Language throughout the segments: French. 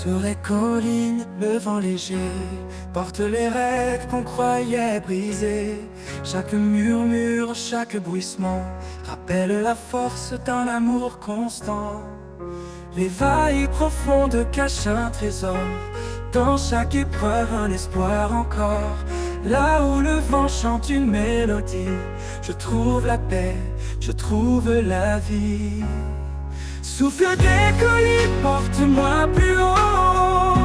Sur les collines, le vent léger porte les rêves qu'on croyait brisés. Chaque murmure, chaque bruissement rappelle la force d'un amour constant. Les vagues profondes cachent un trésor, dans chaque épreuve un espoir encore. Là où le vent chante une mélodie, je trouve la paix, je trouve la vie. Souffle des collines, porte-moi plus haut,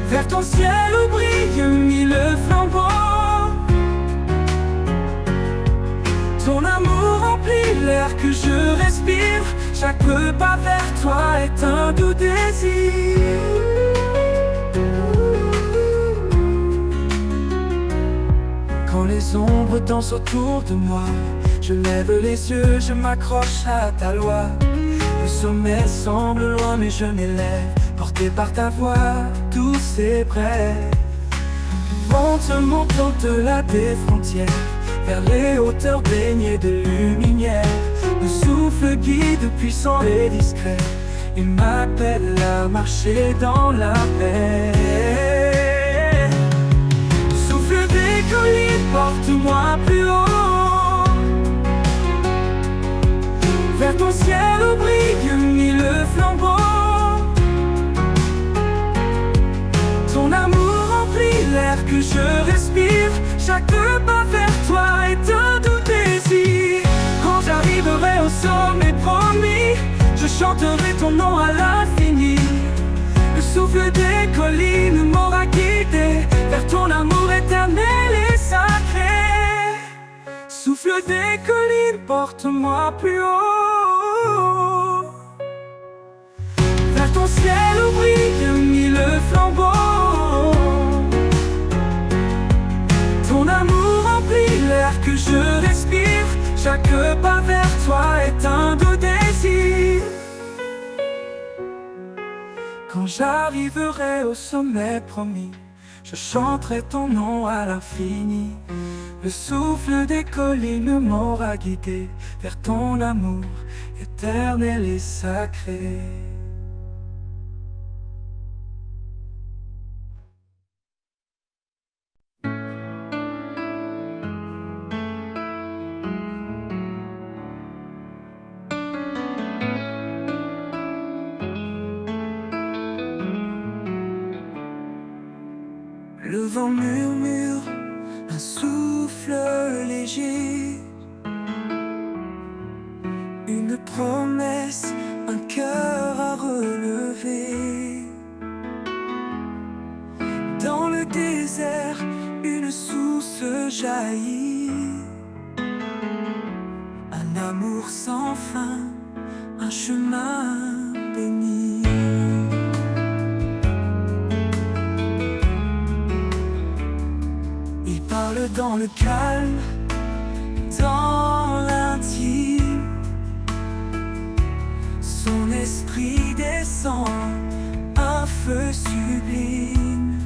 vers ton ciel où brille mille flambeaux. Ton amour remplit l'air que je respire, chaque pas vers toi est un doux désir. Quand les ombres dansent autour de moi, je lève les yeux, je m'accroche à ta loi. Le sommet semble loin mais je m'élève, porté par ta voix douce et brève. Monte au-delà des frontières, vers les hauteurs baignées de lumière. Le souffle guide puissant et discret, il m'appelle à marcher dans la paix. Souffle des collines, porte-moi plus haut, vers ton ciel où brille mille flambeaux. Ton amour remplit l'air que je respire, chaque pas vers toi est un doux désir. Quand j'arriverai au sommet promis, je chanterai ton nom à l'infini. Le souffle des collines m'aura guidé vers ton amour éternel et sacré. Souffle des collines, porte-moi plus haut, vers ton ciel où brille mille flambeaux. Ton amour remplit l'air que je respire, chaque pas vers toi est un doux désir. Quand j'arriverai au sommet promis, je chanterai ton nom à l'infini. Le souffle des collines m'aura guidé vers ton amour éternel et sacré. Le vent murmure, un souffle léger, une promesse, un cœur à relever. Dans le désert, une source jaillit, un amour sans fin, un chemin béni. Il parle dans le calme, dans l'intime. Son esprit descend, un feu sublime.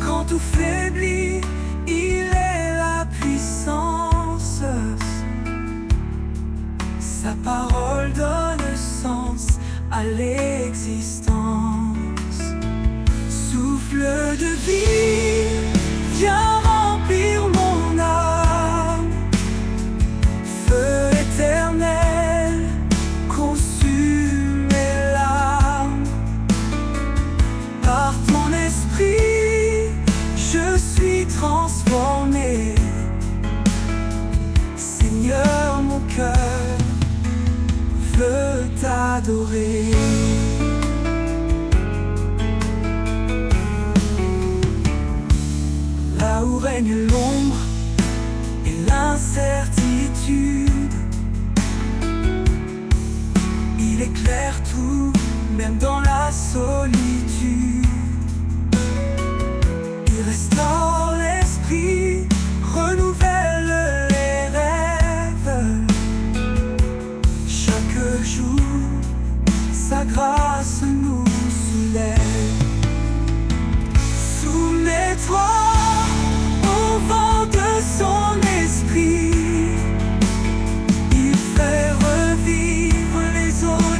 Quand tout faiblit, il est la puissance. Sa parole donne sens à l'existence. Souffle de vie, viens remplir mon âme. Feu éternel, consume mes larmes. Par ton esprit, je suis transformé. Seigneur, mon cœur veut t'adorer. Là où règne l'ombre et l'incertitude, il éclaire tout, même dans la solitude. Il restaure l'esprit, renouvelle les rêves. Chaque jour, sa grâce nous soulève. Soumets-toi au vent de son esprit, il fait revivre les eaux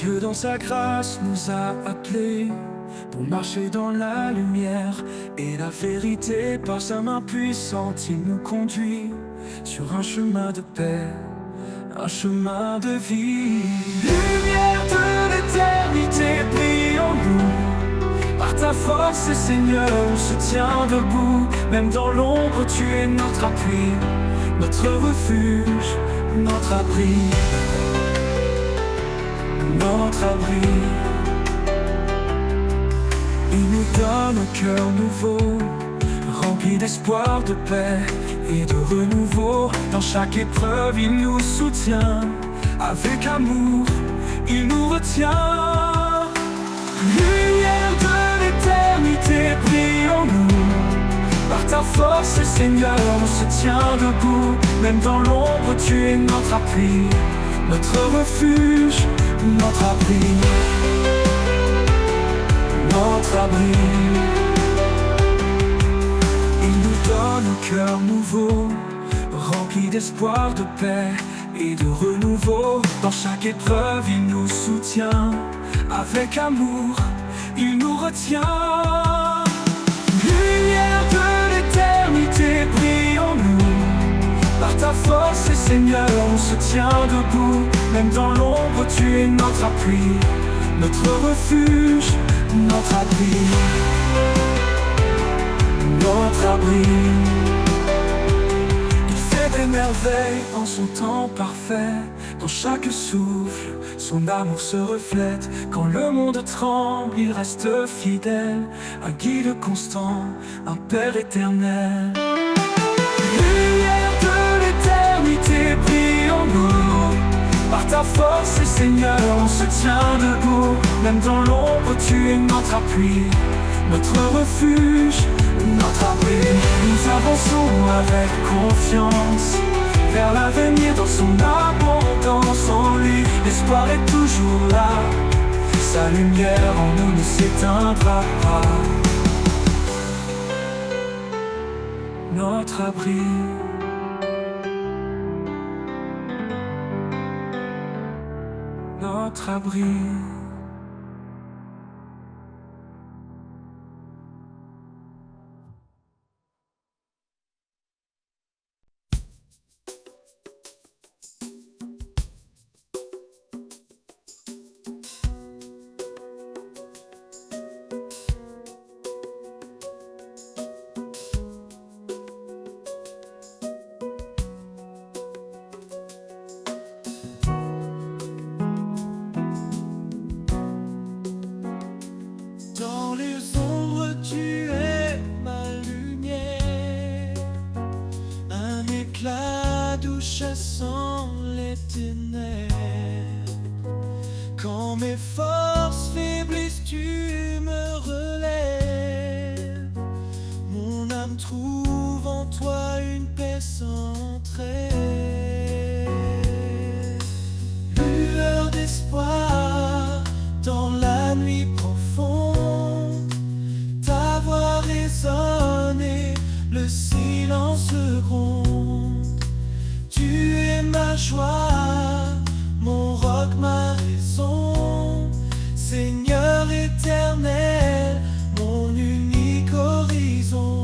Dieu dans sa grâce nous a appelés pour marcher dans la lumière et la vérité. Par sa main puissante, il nous conduit sur un chemin de paix, un chemin de vie. Lumière de l'éternité, brille en nous. Par ta force, Seigneur, on se tient debout. Même dans l'ombre, tu es notre appui, notre refuge, notre abri, notre abri. Il nous donne un cœur nouveau, rempli d'espoir, de paix et de renouveau. Dans chaque épreuve, il nous soutient. Avec amour, il nous retient. Lumière de l'éternité, brille en nous. Par ta force, Seigneur, on se tient debout. Même dans l'ombre, tu es notre appui, notre refuge, notre abri, notre abri. Il nous donne un cœur nouveau, rempli d'espoir, de paix et de renouveau. Dans chaque épreuve, il nous soutient. Avec amour, il nous retient. Lumière de l'éternité, brille en nous. Par ta force, Seigneur, on se tient debout. Même dans l'ombre, tu es notre appui, notre refuge, notre abri, notre abri. Il fait des merveilles en son temps parfait. Dans chaque souffle, son amour se reflète. Quand le monde tremble, il reste fidèle. Un guide constant, un Père éternel. Lumière de l'éternité, brille en nous. Par ta force, Seigneur, on se tient debout. Même dans l'ombre, tu es notre appui, notre refuge, notre abri. Nous avançons avec confiance vers l'avenir dans son abondance. En lui, l'espoir est toujours là. Sa lumière en nous ne s'éteindra pas. Notre abri, notre abri. Dans les ombres, tu es ma lumière, un éclat doux chassant les ténèbres. Quand mes forces faiblissent, tu me relèves. Mon âme trouve en toi une paix sans trêve. Lueur d'espoir dans la nuit profonde, ta voix résonne et le silence gronde. Tu es ma joie, mon roc, ma raison, Seigneur éternel, mon unique horizon.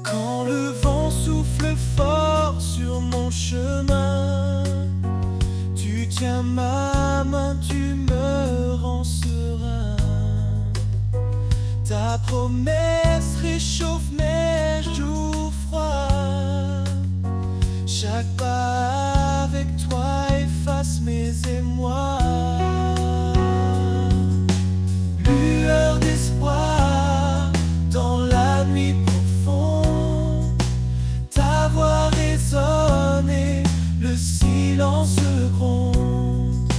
Quand le vent souffle fort sur mon chemin, tu tiens ma main, tu me rends serein. Ta promesse réchauffe mes jours froids. Chaque pas avec toi efface mes émois. Lueur d'espoir dans la nuit profonde, ta voix résonne et le silence gronde.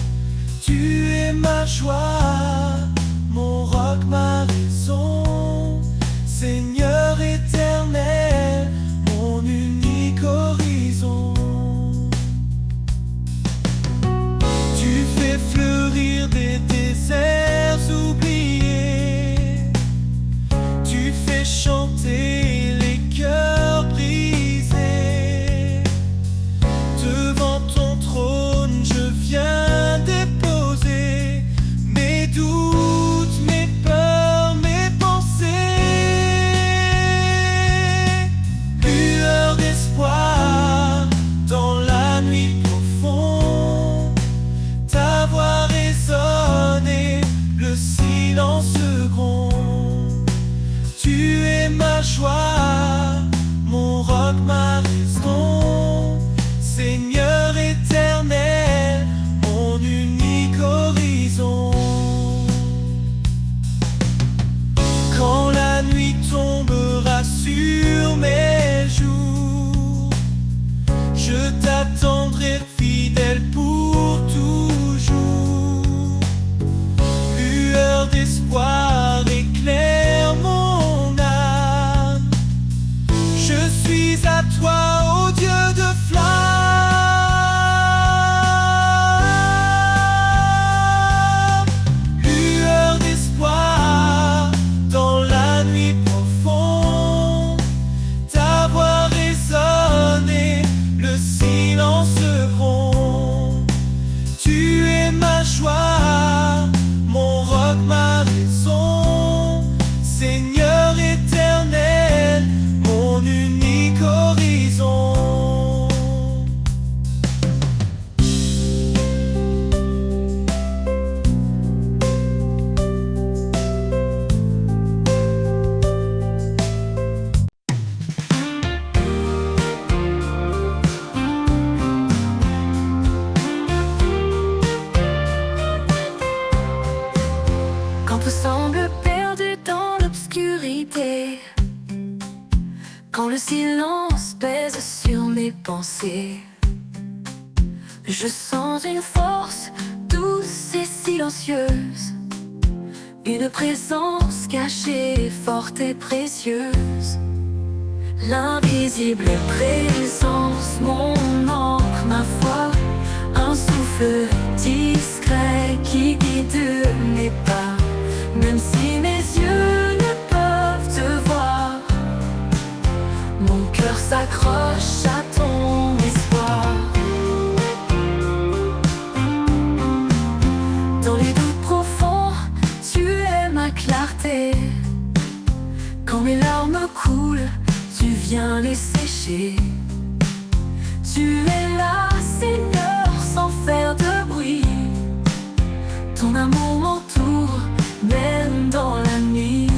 Tu es ma joie, mon roc, ma raison, Seigneur éternel, mon unique horizon. Tu fais fleurir des déserts oubliés, tu fais chanter les cœurs brisés. Devant ton trône mes pensées. Je sens une force douce et silencieuse, une présence cachée, forte et précieuse. L'invisible présence, mon encre, ma foi, un souffle discret qui guide mes pas. Même si mes yeux ne peuvent te voir, mon cœur s'accroche à ton espoir. Dans les doutes profonds, tu es ma clarté. Quand mes larmes coulent, tu viens les sécher. Tu es là, Seigneur, sans faire de bruit. Ton amour m'entoure, même dans la nuit.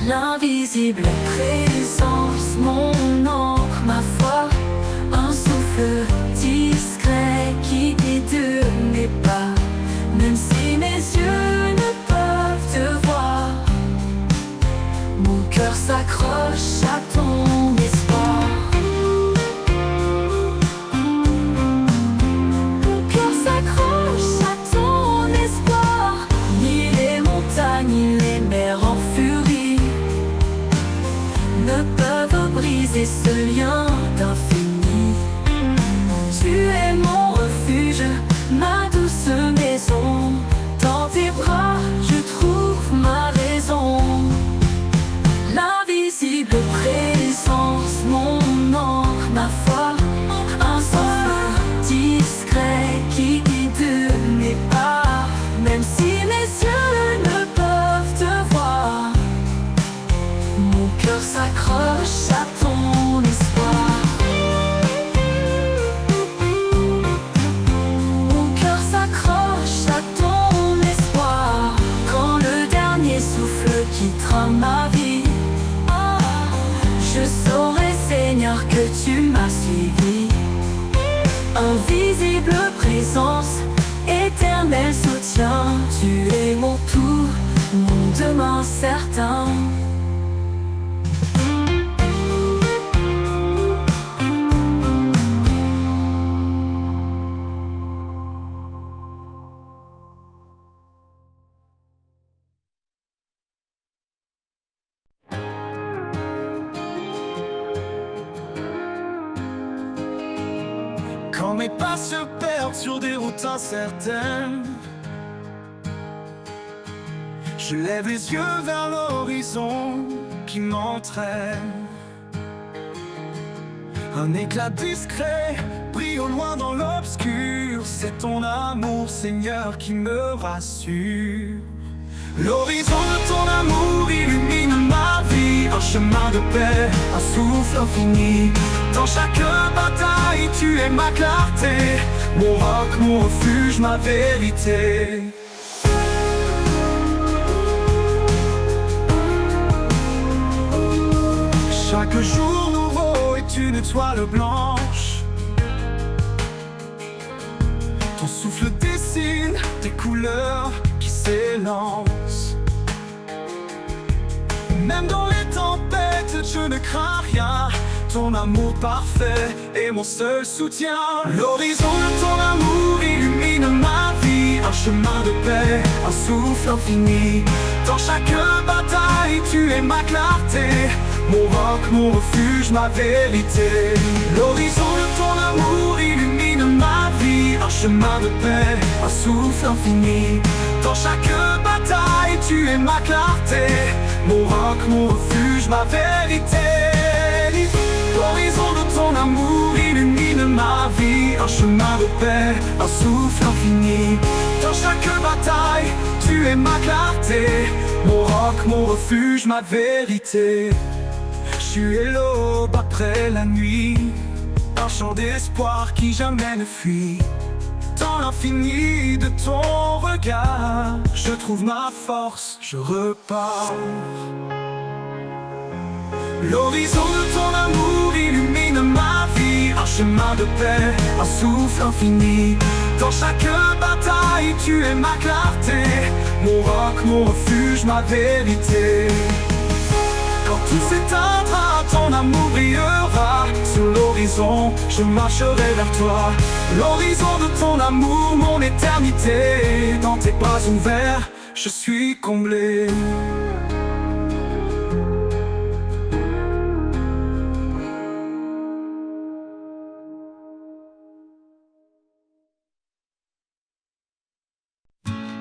L'invisible présence, mon encre, ma foi, un souffle discret qui guide mes pas. Même si mes yeux ne peuvent te voir, mon cœur s'accroche à ton espoir. Mon cœur s'accroche à ton espoir. Ni les montagnes, ni les mers en furie ne peuvent briser ce lien d'infini. Tu es mon refuge, ma douce maison. Dans tes bras, je trouve ma raison. L'invisible présence, mon encre, ma foi, un souffle discret qui guide mes pas. Même si mes yeux ne peuvent te voir, mon cœur s'accroche à ton espoir. Mon cœur s'accroche à ton espoir. Quand le dernier souffle quittera ma vie, je saurai, Seigneur, que tu m'as suivi. Invisible présence, éternel soutien. Tu es mon tout, mon demain certain. Quand mes pas se perdent sur des routes incertaines, je lève les yeux vers l'horizon qui m'entraîne. Un éclat discret brille au loin dans l'obscur. C'est ton amour, Seigneur, qui me rassure. L'horizon de ton amour illumine ma vie. Un chemin de paix, un souffle infini. Dans chaque bataille, tu es ma clarté. Mon roc, mon refuge, ma vérité. Chaque jour nouveau est une étoile blanche. Ton souffle dessine des couleurs qui s'élancent. Même dans les tempêtes, je ne crains rien. Ton amour parfait est mon seul soutien. L'horizon de ton amour illumine ma vie. Un chemin de paix, un souffle infini. Dans chaque bataille, tu es ma clarté. Mon roc, mon refuge, ma vérité. L'horizon de ton amour illumine ma vie. Un chemin de paix, un souffle infini. Dans chaque bataille, tu es ma clarté. Mon roc, mon refuge, ma vérité. L'horizon de ton amour illumine ma vie. Un chemin de paix, un souffle infini. Dans chaque bataille, tu es ma clarté. Mon roc, mon refuge, ma vérité. Tu es l'aube après la nuit, un chant d'espoir qui jamais ne fuit. Dans l'infini de ton regard, je trouve ma force, je repars. L'horizon de ton amour illumine ma vie. Un chemin de paix, un souffle infini. Dans chaque bataille, tu es ma clarté. Mon roc, mon refuge, ma vérité. Quand tout s'éteindra, ton amour brillera. Sur l'horizon, je marcherai vers toi. L'horizon de ton amour, mon éternité. Dans tes bras ouverts, je suis comblé.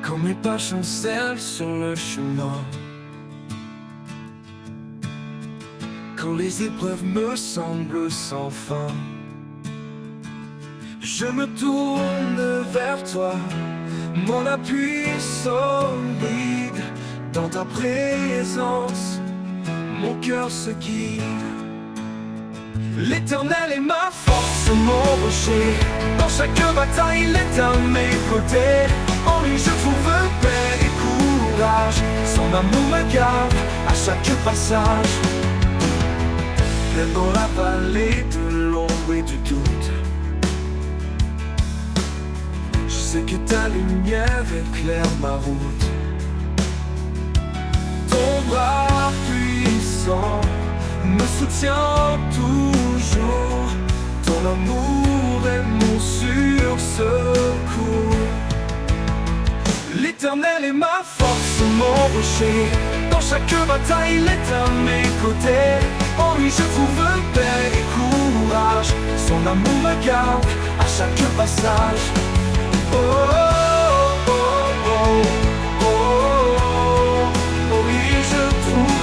Quand mes pas chancellent sur le chemin, quand les épreuves me semblent sans fin, je me tourne vers toi, mon appui solide. Dans ta présence, mon cœur se guide. L'Éternel est ma force, mon rocher. Dans chaque bataille, il est à mes côtés. En lui je trouve paix et courage. Son amour me garde à chaque passage. Même dans la vallée de l'ombre et du doute, je sais que ta lumière éclaire ma route. Ton bras puissant me soutient toujours. Ton amour est mon sursecours. L'Éternel est ma force, mon rocher. Dans chaque bataille, il est à mes côtés. En lui je trouve paix et courage. Son amour me garde à chaque passage. Oh, oh, oh, oh, oh, oh, oh, oui, je trouve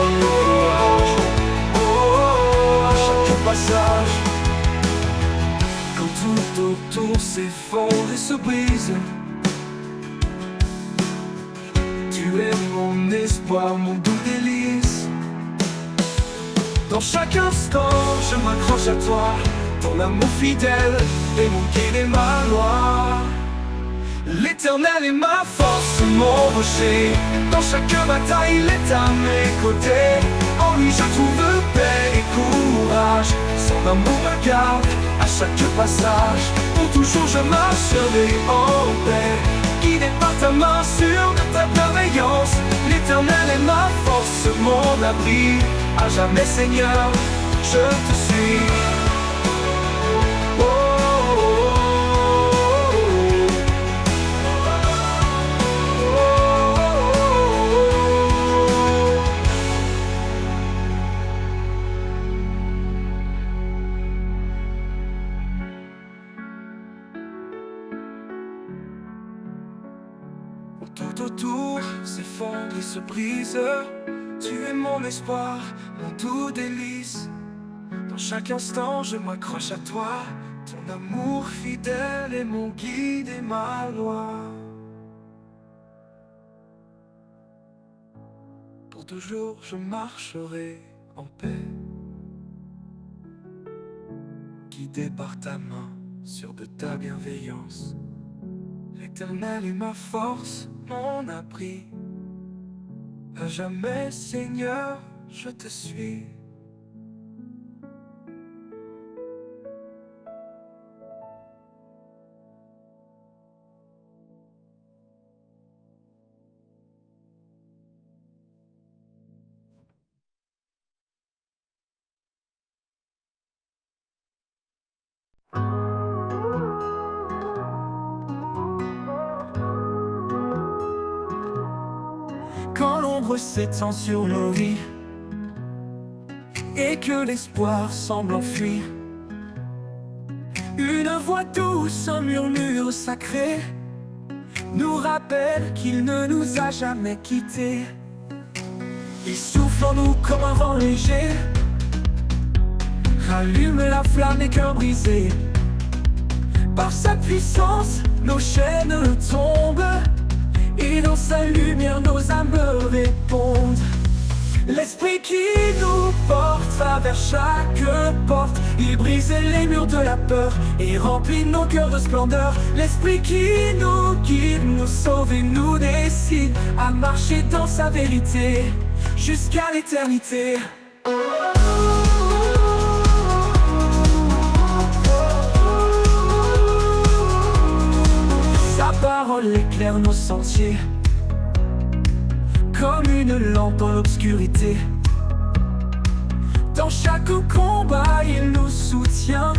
courage. Oh, oh, à chaque passage. Quand tout autour s'effondre et se brise, tu es mon espoir, mon doux délice. Dans chaque instant, je m'accroche à toi. Ton amour fidèle est mon guide et ma loi. L'Éternel est ma force, mon rocher. Dans chaque bataille, il est à mes côtés. En lui je trouve paix et courage. Son amour me garde à chaque passage. Pour toujours je marcherai en paix, guidé par ta main sûre de ta bienveillance. L'Éternel est ma force, mon abri. À jamais Seigneur, je te suis. Oh, oh, oh, tout autour s'effondre et se brise. Tu es mon espoir, mon doux délice. Dans chaque instant, je m'accroche à toi. Ton amour fidèle est mon guide et ma loi. Pour toujours, je marcherai en paix, guidé par ta main, sûr de ta bienveillance. L'Éternel est ma force, mon abri. À jamais, Seigneur, je te suis. Quand l'ombre s'étend sur nos vies et que l'espoir semble enfuir, une voix douce, un murmure sacré nous rappelle qu'il ne nous a jamais quittés. Il souffle en nous comme un vent léger, rallume la flamme et cœur brisé. Par sa puissance, nos chaînes tombent, et dans sa lumière nos âmes répondent. L'esprit qui nous porte va vers chaque porte. Il brise les murs de la peur et remplit nos cœurs de splendeur. L'esprit qui nous guide, nous sauve et nous décide à marcher dans sa vérité jusqu'à l'éternité. Sa parole éclaire nos sentiers comme une lampe dans l'obscurité. Dans chaque combat, il nous soutient,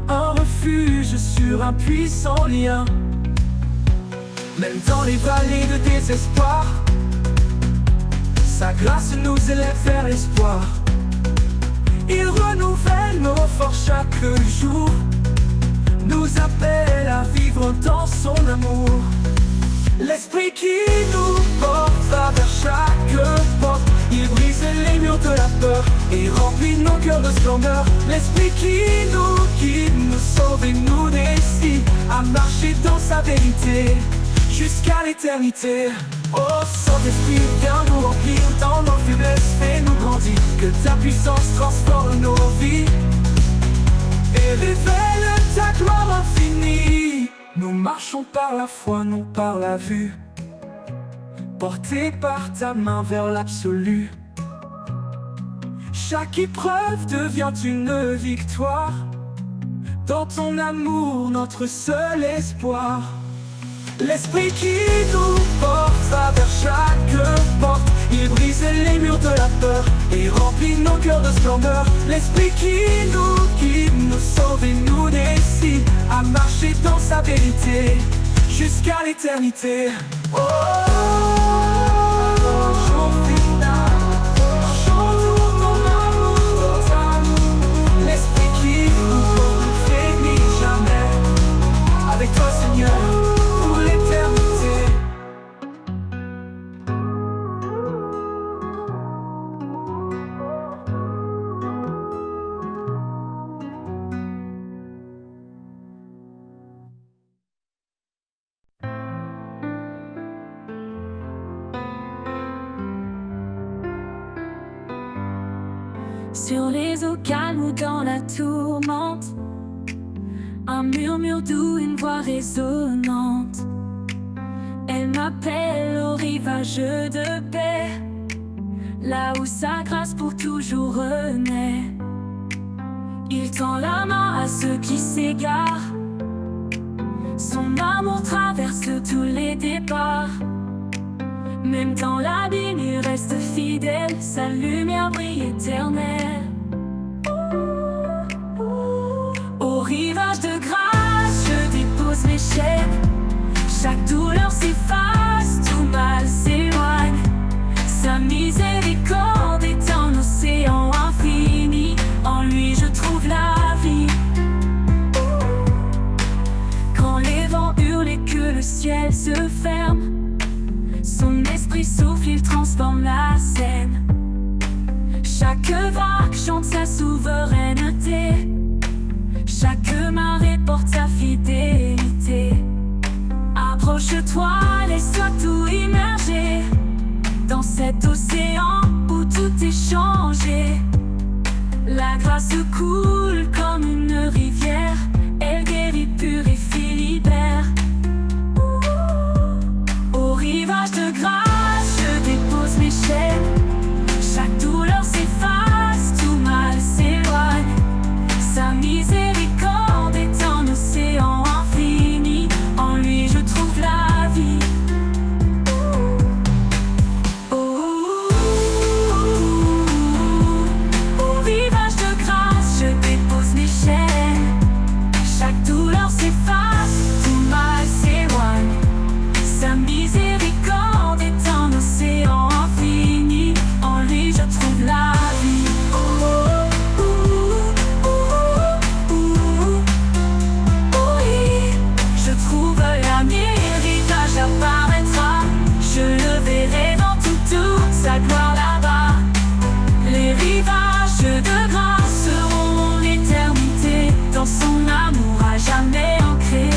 un refuge sur un puissant lien. Même dans les vallées de désespoir, sa grâce nous élève vers l'espoir. Il renouvelle nos forces chaque jour, nous appelle à vivre dans son amour. L'esprit qui nous porte va vers chaque porte. Il brise les murs de la peur et remplit nos cœurs de splendeur. L'esprit qui nous guide, nous sauve et nous décide à marcher dans sa vérité jusqu'à l'éternité. Oh Saint-Esprit, viens nous remplir dans nos faiblesses, fais-nous grandir. Que ta puissance transforme nos vies et révèle ta gloire infinie. Nous marchons par la foi, non par la vue, portés par ta main vers l'absolu. Chaque épreuve devient une victoire, dans ton amour, notre seul espoir. L'esprit qui nous porte va vers chaque porte. Il brise les murs de la peur et remplit nos cœurs de splendeur. L'esprit qui nous guide, nous sauve et nous décide à marcher dans sa vérité jusqu'à l'éternité. Oh, jour final, chantons ton amour, l'esprit qui nous porte ne faiblit jamais. Avec toi Seigneur, sur les eaux calmes ou dans la tourmente, un murmure doux, une voix résonnante. Elle m'appelle au rivage de paix, là où sa grâce pour toujours renaît. Il tend la main à ceux qui s'égarent, son amour traverse tous les départs. Même dans l'abîme, il reste fidèle, sa lumière brille éternelle. Au rivage de grâce, je dépose mes chaînes. Chaque douleur s'efface, tout mal s'éloigne. Sa miséricorde est un océan infini, en lui je trouve la vie. Quand les vents hurlent et que le ciel se ferme, son esprit souffle, il transforme la scène. Chaque vague chante sa souveraineté, chaque marée porte sa fidélité. Approche-toi, laisse-toi tout immerger dans cet océan où tout est changé. La grâce coule comme une rivière, elle guérit, purifie, libère. Au rivage de grâce, je dépose mes chaînes. Chaque douleur s'efface, tout mal s'éloigne. Sa miséricorde est un océan infini, en lui je trouve la vie. Au rivage de grâce, je dépose mes chaînes. Chaque douleur s'efface, tout mal s'éloigne. Sa miséricorde est un océan infini, en lui je trouve la vie. Oui, je trouve l'ami, l'héritage apparaîtra. Je le verrai dans toute sa gloire là-bas. Les rivages de grâce seront l'éternité, dans son amour à jamais ancré.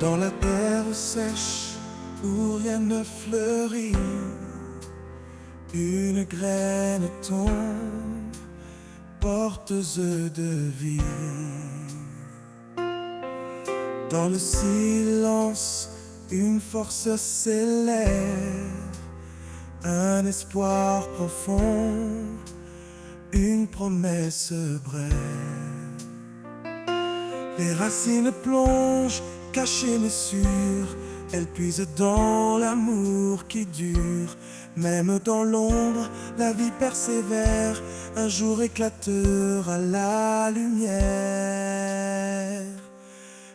Dans la terre sèche où rien ne fleurit, Une graine tombe, porteuse de vie. Dans le silence, une force s'élève, un espoir profond, une promesse brève. Les racines plongent, cachées mais sûres, elles puisent dans l'amour qui dure. Même dans l'ombre, la vie persévère, un jour éclatera la lumière.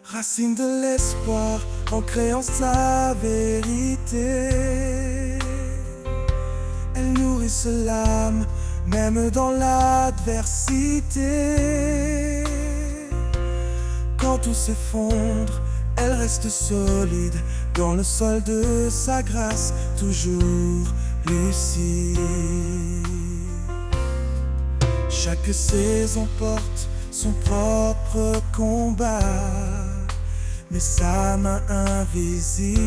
Racine de l'espoir, ancrée en sa vérité, elles nourrissent l'âme, même dans l'adversité. Quand tout s'effondre, elle reste solide dans le sol de sa grâce, toujours lucide. Chaque saison porte son propre combat, mais sa main invisible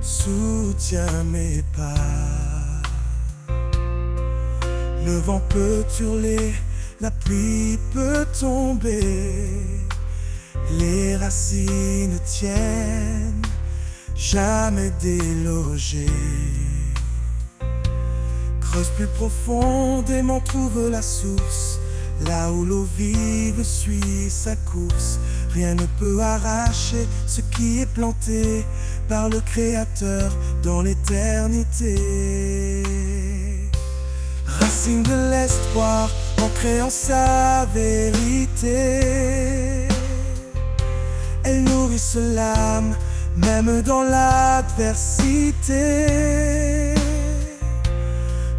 soutient mes pas. Le vent peut hurler, la pluie peut tomber, les racines tiennent, jamais délogées. Creuse plus profondément, trouve la source, là où l'eau vive suit sa course. Rien ne peut arracher ce qui est planté par le Créateur dans l'éternité. Racine de l'espoir, ancrée en sa vérité, elles nourrissent l'âme, même dans l'adversité.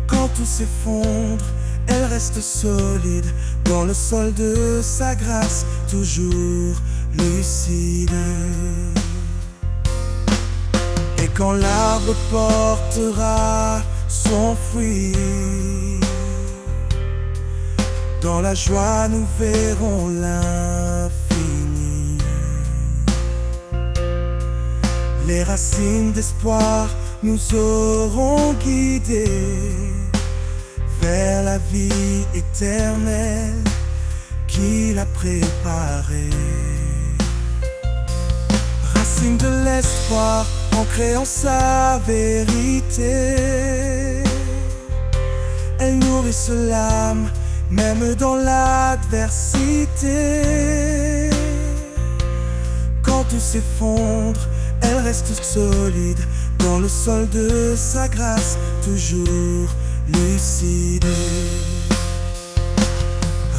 Quand tout s'effondre, elle reste solide dans le sol de sa grâce, toujours lucide. Et quand l'arbre portera son fruit, dans la joie nous verrons l'infini. Les racines d'espoir nous auront guidés vers la vie éternelle qu'il a préparée. Racine de l'espoir, ancrée en sa vérité, elles nourrissent l'âme, même dans l'adversité. Quand tout s'effondre, elle reste solide dans le sol de sa grâce, toujours lucide.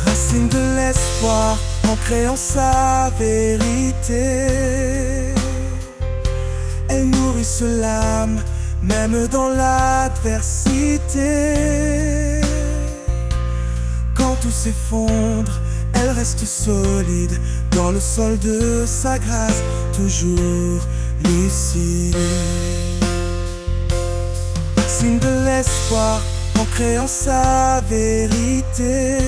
Racine de l'espoir, ancrée en sa vérité, elles nourrissent l'âme, même dans l'adversité. Quand tout s'effondre, elle reste solide dans le sol de sa grâce, toujours lucide. Racine de l'espoir, ancrée en sa vérité,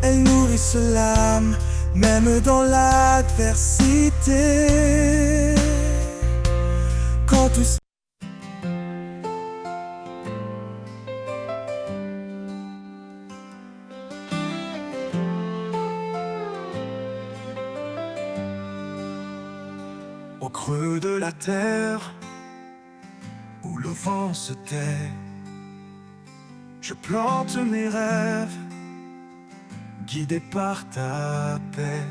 elles nourrissent l'âme, même dans l'adversité. Quand tout au creux de la terre, où le vent se tait, je plante mes rêves, guidé par ta paix.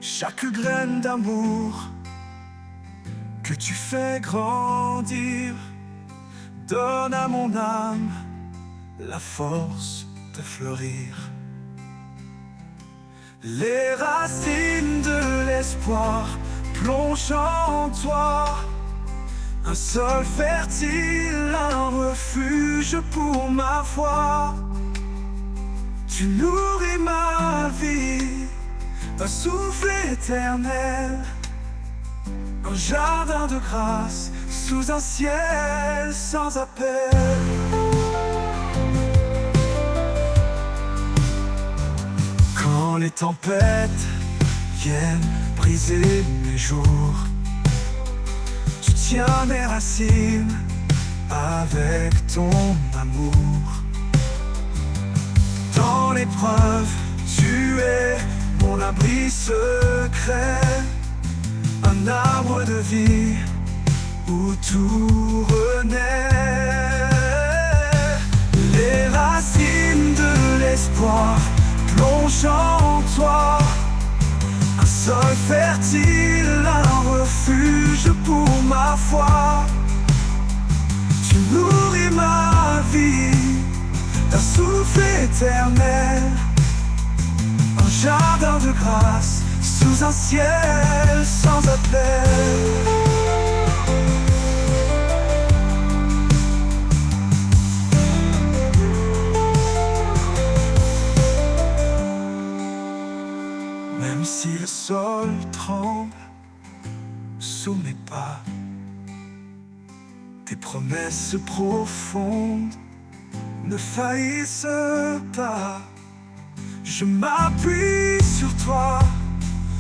Chaque graine d'amour que tu fais grandir donne à mon âme la force de fleurir. Les racines de l'espoir plongent en toi, un sol fertile, un refuge pour ma foi. Tu nourris ma vie d'un souffle éternel, un jardin de grâce sous un ciel sans appel. Quand les tempêtes viennent briser mes jours, tu tiens mes racines avec ton amour. Dans l'épreuve, tu es mon abri secret, un arbre de vie où tout renaît. Les racines de l'espoir plongent en toi, un sol fertile, un refuge pour ma foi. Tu nourris ma vie d'un souffle éternel, un jardin de grâce sous un ciel sans appel. Même si le sol tremble sous mes pas, tes promesses profondes ne faillissent pas. Je m'appuie sur toi,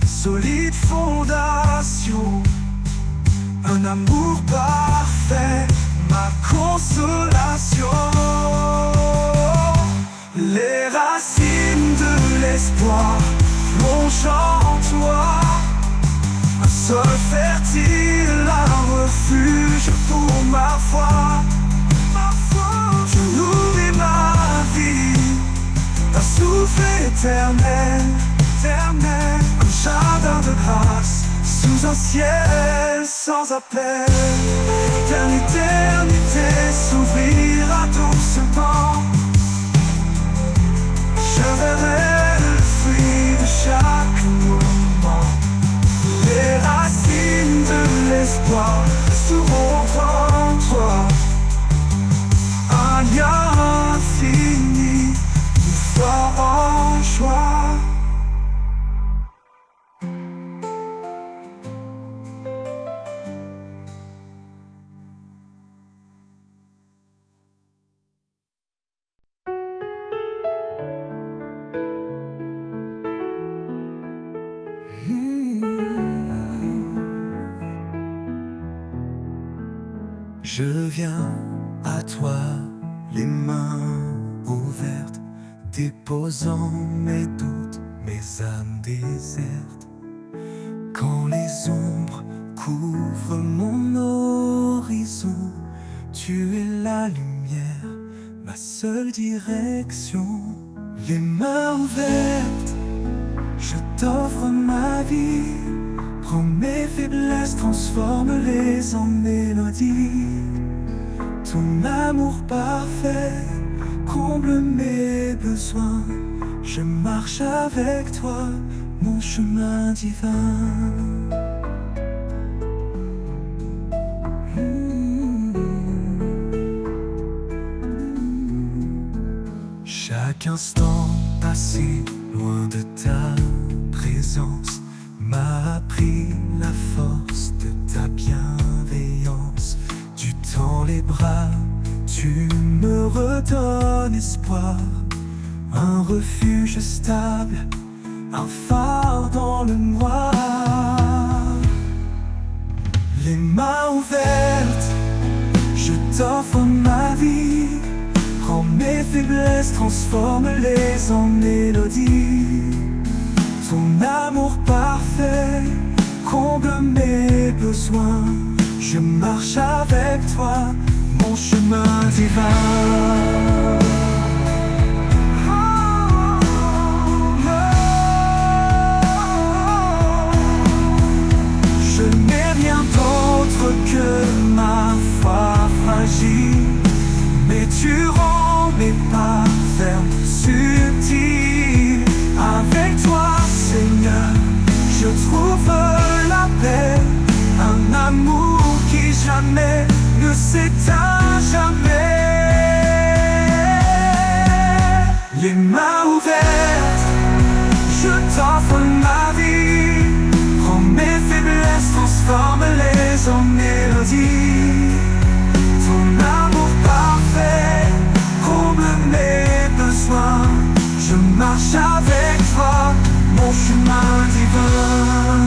solide fondation, un amour parfait, ma consolation. Les racines de l'espoir plongent en toi, un sol fertile, un refuge pour ma foi. Tu nourris ma vie d'un souffle éternel, un jardin de grâce sous un ciel sans appel. L'éternité s'ouvrira doucement, je verrai le fruit de chaque moment. Les racines de l'espoir resteront en toi, un lien infini, une foi en joie. Je viens à toi, les mains ouvertes, déposant mes doutes, mes âmes désertes. Quand les ombres couvrent mon horizon, tu es la lumière, ma seule direction. Les mains ouvertes, je t'offre ma vie. Prends mes faiblesses, transforme-les en mélodie. Ton amour parfait comble mes besoins. Je marche avec toi, mon chemin divin. Chaque instant passé loin de ta présence m'a appris la force de ta bienveillance. Tu tends les bras, tu me redonnes espoir, un refuge stable, un phare dans le noir. Les mains ouvertes, je t'offre ma vie. Prends mes faiblesses, transforme-les en mélodie. Ton amour parfait comble mes besoins. Je marche avec toi, mon chemin divin. Je n'ai rien d'autre que ma foi fragile, mais tu rends mes pas fermes, subtils. Avec toi, Seigneur, je trouve la paix, un amour qui jamais ne s'éteint jamais. Les mains ouvertes, je t'offre ma vie. Prends mes faiblesses, transforme-les en mélodie. Ton amour parfait comble mes besoins. Je marche avec toi, mon chemin divin.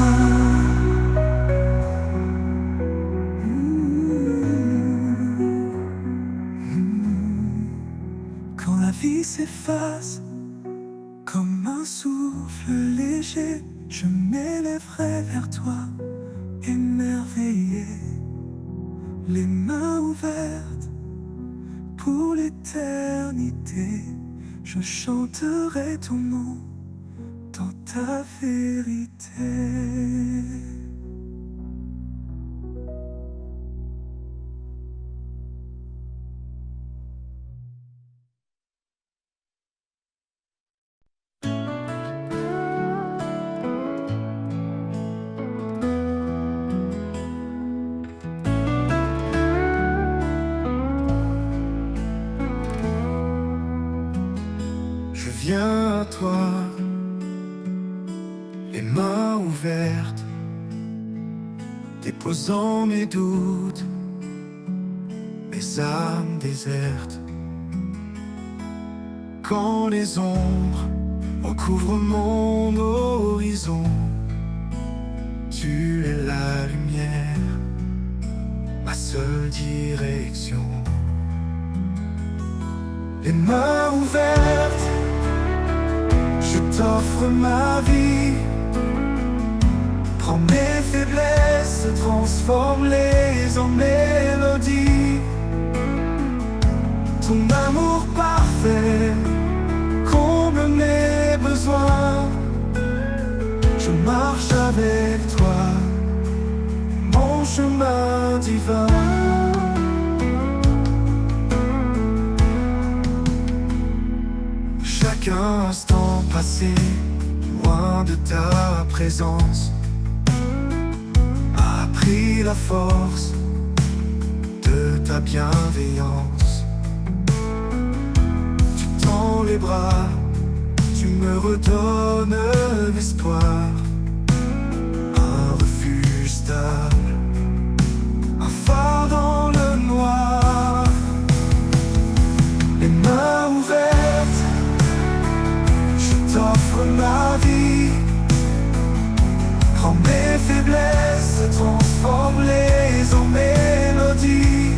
s'efface comme un souffle léger. Je m'élèverai vers toi, émerveillé, les mains ouvertes pour l'éternité. Je chanterai ton nom dans ta vérité. Je viens à toi, les mains ouvertes, déposant mes doutes, mes âmes désertes. Quand les ombres recouvrent mon horizon, tu es la lumière, ma seule direction. Les mains ouvertes, je t'offre ma vie. Prends mes faiblesses, transforme-les en mélodie. Ton amour parfait comble mes besoins. Je marche avec toi, mon chemin divin. Chaque instant passé loin de ta présence a appris la force de ta bienveillance. Tu tends les bras, tu me redonnes l'espoir, un refuge stable, un phare dans le noir. Les mains ouvertes, je t'offre ma vie. Prends mes faiblesses, transforme-les en mélodie.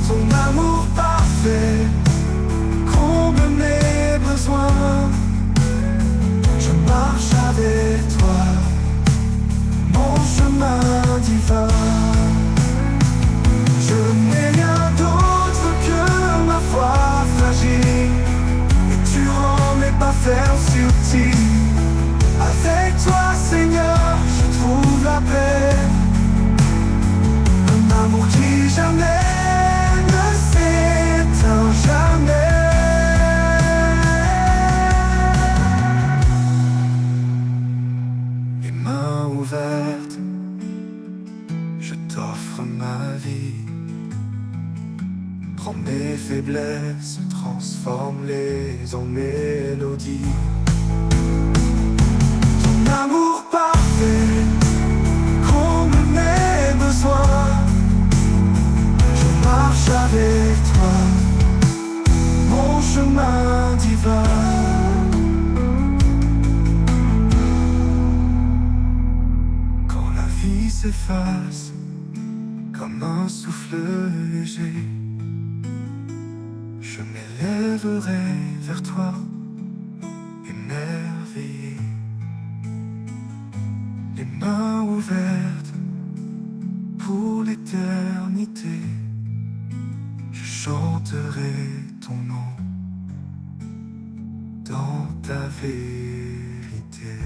Ton amour parfait comble mes besoins. Je marche avec toi, mon chemin divin. Je n'ai rien d'autre que ma foi fragile, et tu rends mes pas fermes subtils. Avec toi, Seigneur, je trouve la paix. Un amour qui jamais ne s'éteint, jamais. Les mains ouvertes, je t'offre ma vie. Prends mes faiblesses, transforme-les en mélodie. Ton amour parfait comble mes besoins. Je marche avec toi, mon chemin divin. Quand la vie s'efface comme un souffle léger, je m'élèverai vers toi, émerveillé, les mains ouvertes pour l'éternité. Je chanterai ton nom dans ta vérité.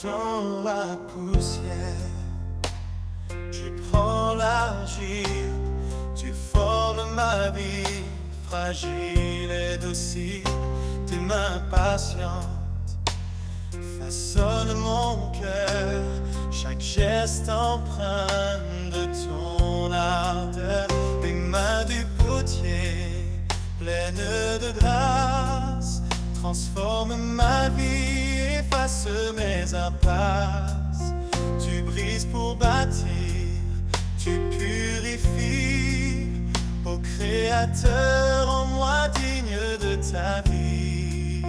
Dans la poussière, tu prends l'argile, tu formes ma vie fragile et docile. Tes mains patientes façonnent mon cœur, chaque geste empreint de ton ardeur. Les mains du potier, pleines de grâce, transforment ma vie. effaces mes impasses. Tu brises pour bâtir, tu purifies. Ô Créateur, en moi digne de ta vie.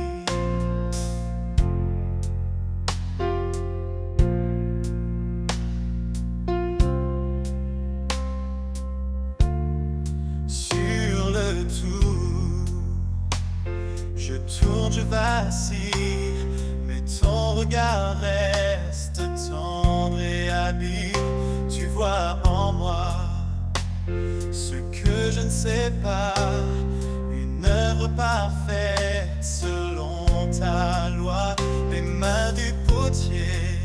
Sur le tour, je tourne, je vacille, mais ton regard reste tendre et habile. Tu vois en moi ce que je ne sais pas, une œuvre parfaite selon ta loi. Les mains du potier,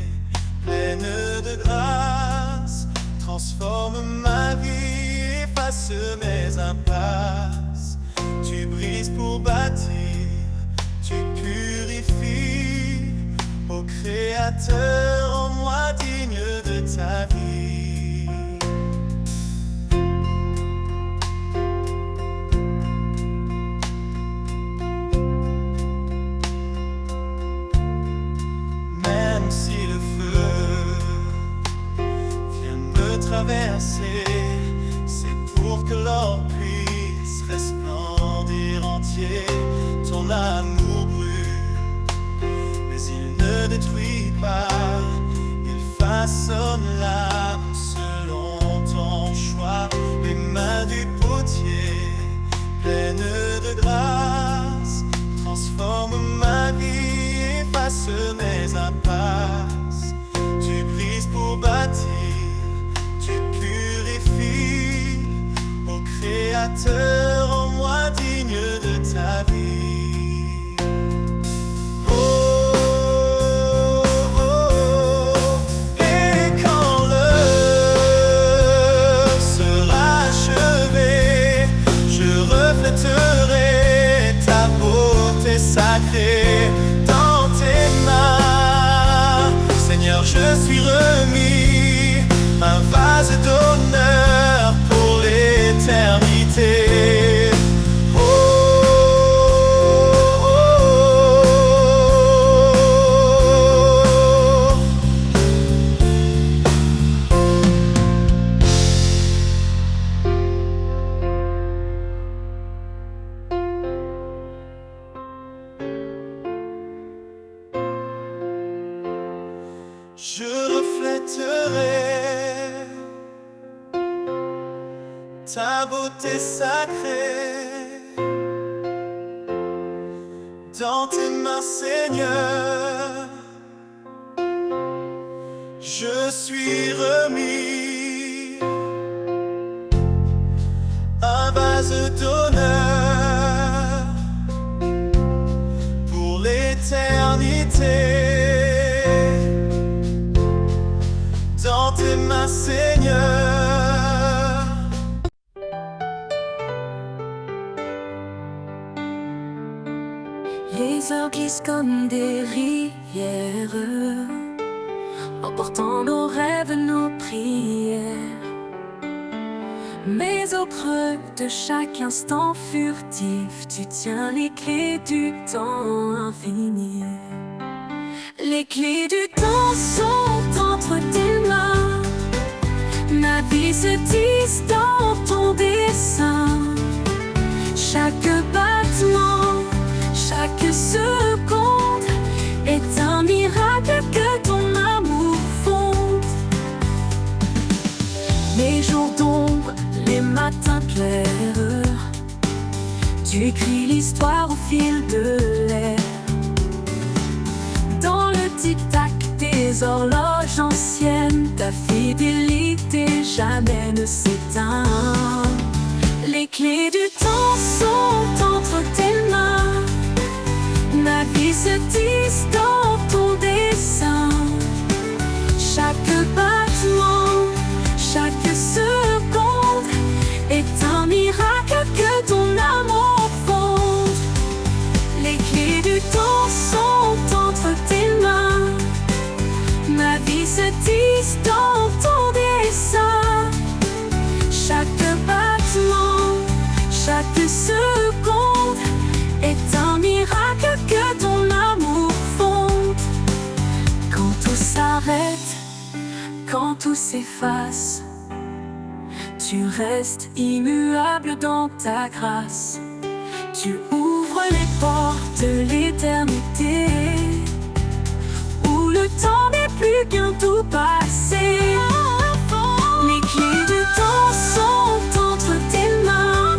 pleines de grâce, transforment ma vie, efface mes impasses. Tu brises pour bâtir, tu purifies. Ô Créateur, en moi digne de ta vie. Même si le feu vient me traverser, c'est pour que l'or puisse resplendir entier. Ton amour brûle, mais il ne détruit pas. Il façonne l'âme selon ton choix. Les mains du potier, pleines de grâce, transforment ma vie, efface mes impasses. Tu brises pour bâtir, tu purifies. Ô Créateur, en moi digne de ta vie. Sacré dans tes mains, Seigneur, je suis remis, un vase d'honneur pour l'éternité. Oh, oh, je reflèterai ta beauté sacrée dans tes mains, Seigneur. Je suis remis, un vase d'honneur pour l'éternité. Dans tes mains, Seigneur. Les heures glissent comme des rivières, emportant nos rêves, nos prières. Mais au creux de chaque instant furtif, tu tiens les clés du temps infini. Les clés du temps sont entre tes mains. Ma vie se tisse dans ton dessin. Chaque battement, chaque seconde est un miracle que ton amour fonde. Les jours d'ombre, les matins clairs, tu écris l'histoire au fil de l'air. Dans le tic-tac des horloges anciennes, ta fidélité jamais ne s'éteint. Les clés du temps sont entre tes mains. Ma vie se tisse dans ton dessin. Chaque battement, chaque seconde est un miracle que ton amour fonde. Les clés du temps sont entre tes mains. Ma vie se tisse dans ton dessin. Chaque battement, chaque seconde est un miracle que ton amour fonde. quand tout s'efface, tu restes immuable dans ta grâce. Tu ouvres les portes de l'éternité, où le temps n'est plus qu'un tout passé. Les clés du temps sont entre tes mains.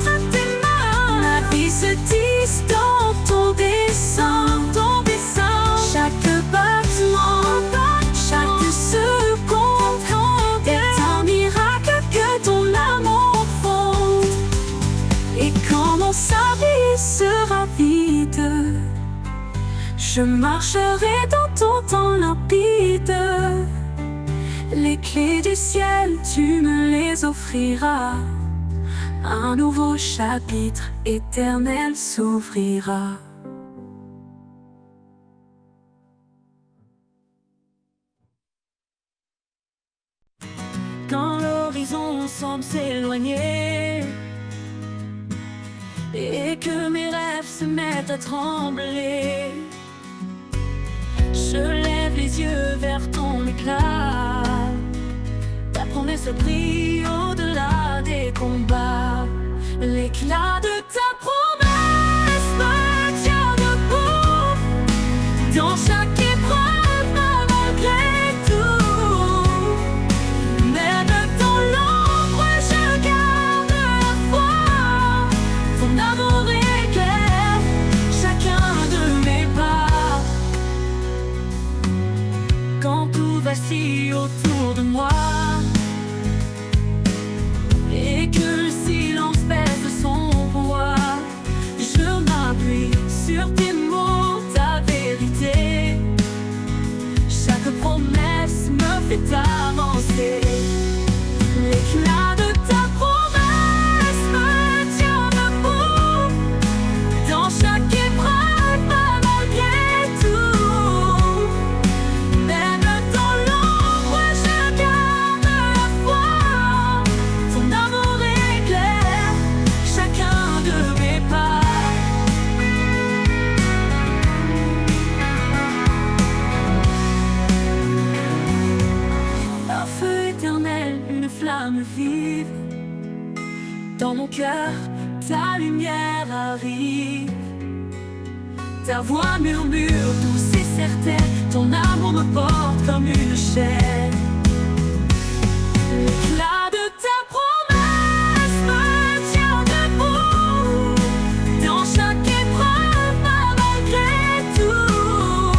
La vie se tisse dans ton dessein. Chaque battement, chaque seconde est un miracle que ton amour fonde. Et quand mon service sera vide, je marcherai dans ton temps limpide. Les clés du ciel, tu me les offriras. Un nouveau chapitre éternel s'ouvrira. Quand l'horizon semble s'éloigner et que mes rêves se mettent à trembler, je lève les yeux vers ton éclat. Ta promesse brille au-delà des combats. L'éclat de ta promesse me tient debout dans chaque épreuve, malgré tout. Même dans l'ombre, je garde la foi. Ton amour éclaire chacun de mes pas. Quand tout vacille autour de moi et que le silence pèse son poids, je m'appuie sur tes mots, ta vérité. Chaque promesse me fait avancer. L'éclat de ta promesse me tient debout dans chaque épreuve, malgré tout. Même dans l'ombre, je garde la foi. Ton amour éclaire chacun de mes pas. Un feu éternel, une flamme vive. Dans mon cœur, ta lumière arrive. Ta voix murmure douce et certaine. Ton amour me porte comme une chaîne. L'éclat de ta promesse me tient debout dans chaque épreuve, malgré tout.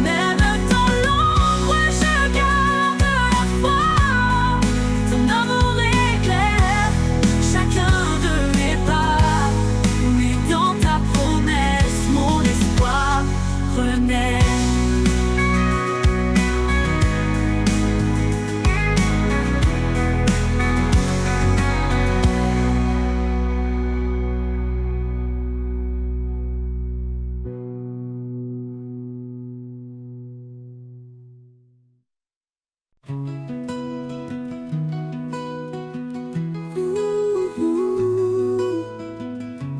Même dans l'ombre, je garde la foi. Ton amour éclaire chacun de mes pas. Mais dans ta promesse, mon espoir renaît.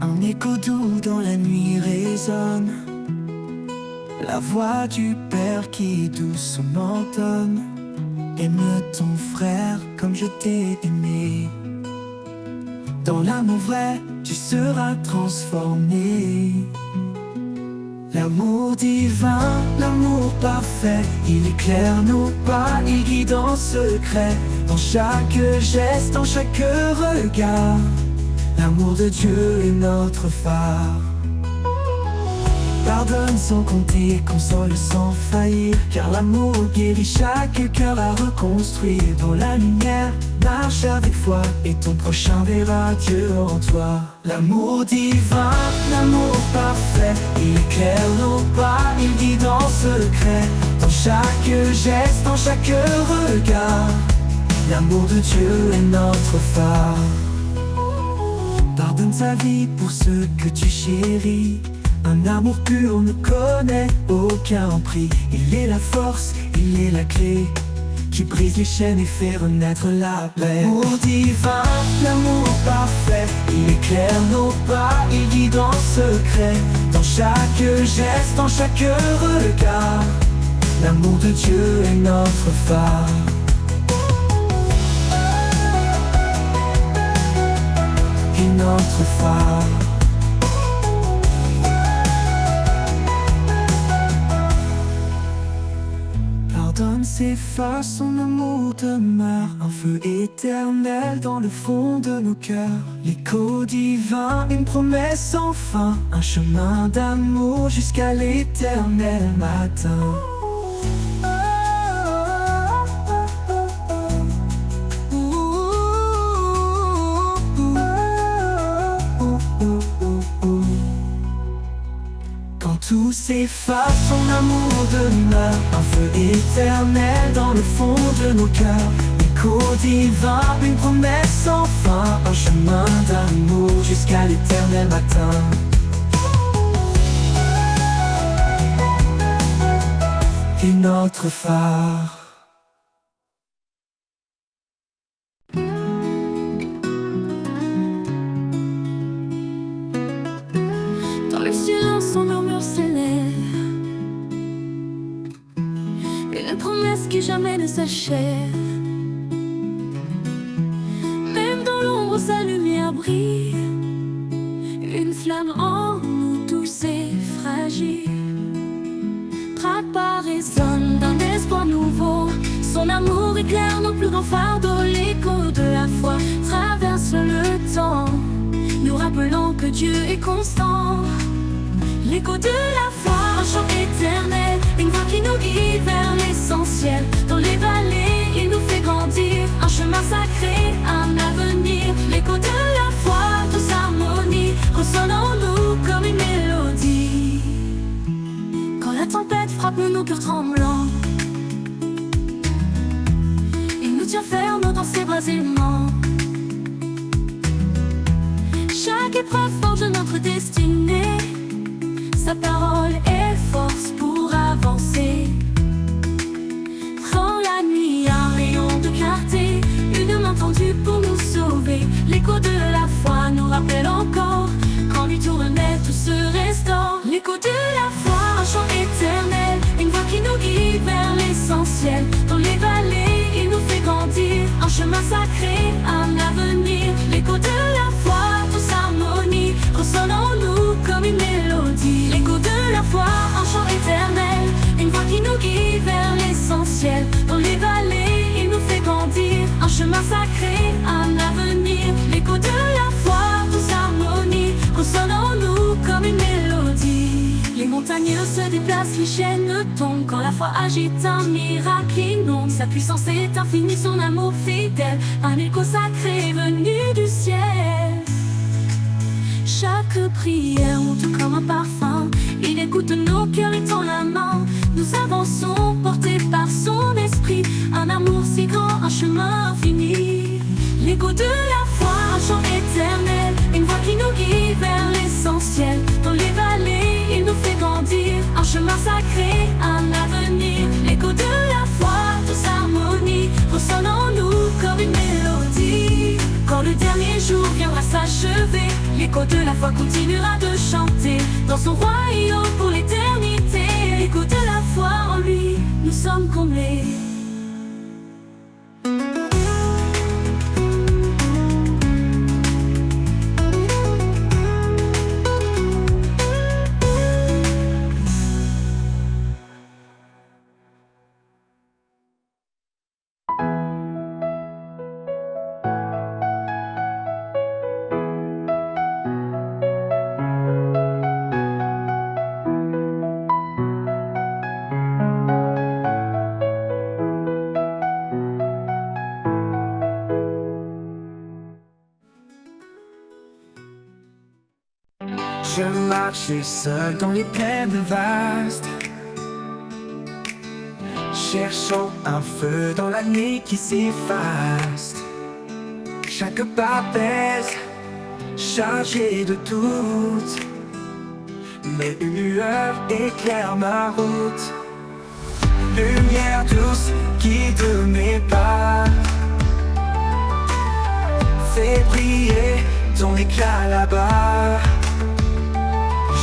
Un écho doux dans la nuit résonne, la voix du Père qui doucement donne. Aime ton frère comme je t'ai aimé. Dans l'amour vrai, tu seras transformé. L'amour divin, l'amour parfait, il éclaire nos pas, il guide en secret. Dans chaque geste, dans chaque regard, l'amour de Dieu est notre phare. Pardonne sans compter, console sans faillir, car l'amour guérit chaque cœur à reconstruire. Dans la lumière, marche avec foi, et ton prochain verra Dieu en toi. L'amour divin, l'amour parfait, il éclaire nos pas, il guide en secret. Dans chaque geste, dans chaque regard, l'amour de Dieu est notre phare. Pardonne sa vie pour ceux que tu chéris. Un amour pur ne connaît aucun prix. Il est la force, il est la clé qui brise les chaînes et fait renaître la paix. L'amour divin, l'amour parfait, il éclaire nos pas, il guide en secret. Dans chaque geste, dans chaque regard, l'amour de Dieu est notre phare. notre phare. Pardonne, s'efface, son amour demeure un feu éternel dans le fond de nos cœurs. L'écho divin, une promesse sans fin, un chemin d'amour jusqu'à l'éternel matin. Quand tout s'efface, son amour demeure un feu éternel dans le fond de nos cœurs. L'écho divin, une promesse sans fin, un chemin d'amour jusqu'à l'éternel matin. Et notre phare. Dans le silence, son murmure s'élève, une promesse qui jamais ne s'achève. Même dans l'ombre, sa lumière brille, une flamme en nous tous est fragile. Traque pas résonne d'un espoir nouveau, son amour éclaire nos plus grands fardeaux. L'écho de la foi traverse le temps, nous rappelant que Dieu est constant. L'écho de la foi, un chant éternel, une voix qui nous guide vers l'essentiel. Dans les vallées, il nous fait grandir, un chemin sacré, un avenir. L'écho de la foi, tous harmonie, ressonne en nous comme une mélodie. Quand la tempête frappe nos cœurs tremblants, il nous tient ferme dans ses bras aimants. Chaque épreuve forge notre destinée, sa parole est force pour avancer. Dans la nuit, un rayon de clarté, une main tendue pour nous sauver. L'écho de la foi nous rappelle encore, quand lui tournait, tout se restaure. L'écho de la foi, un chant éternel, une voix qui nous guide vers l'essentiel. Dans les vallées, il nous fait grandir, un chemin sacré, un avenir. L'écho de la foi, tous harmonie, ressonne en nous comme une mélodie. L'écho de la foi, un chant éternel, une voix qui nous guide vers l'essentiel. Dans les vallées, il nous fait grandir, un chemin sacré, un avenir. L'écho de la foi, tous harmonie, ressonne en nous comme une mélodie. Les montagnes se déplacent, les chaînes tombent, quand la foi agite un miracle inonde. Sa puissance est infinie, son amour fidèle, un écho sacré venu du ciel. Chaque prière monte comme un parfum, il écoute nos cœurs et tend la main. Nous avançons portés par son esprit, un amour si grand, un chemin infini. L'écho de la foi, un chant éternel, une voix qui nous guide vers l'essentiel. Dans les vallées, il nous fait grandir, un chemin sacré, un avenir. L'écho de la foi, tous harmonie, ressonne en nous comme une mélodie. Quand le dernier jour viendra s'achever, l'écho de la foi continuera de chanter dans son royaume pour l'éternité. L'écho de la foi, en lui, nous sommes comblés. Je marchais seul dans les plaines vastes, cherchant un feu dans la nuit qui s'efface. Chaque pas pèse, chargé de doute, mais une lueur éclaire ma route. Lumière douce guide mes pas, fais briller ton éclat là-bas.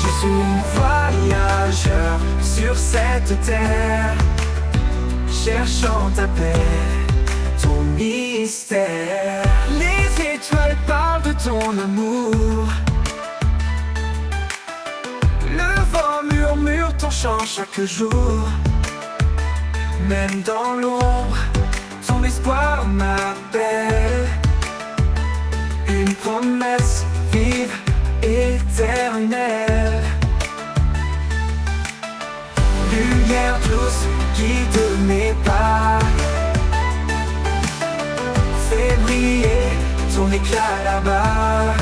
Je suis voyageur sur cette terre, cherchant ta paix, ton mystère. Les étoiles parlent de ton amour, touchant chaque jour. Même dans l'ombre, ton espoir m'appelle. Une promesse vive, éternelle. Lumière douce, guide mes pas. Fais briller ton éclat là-bas.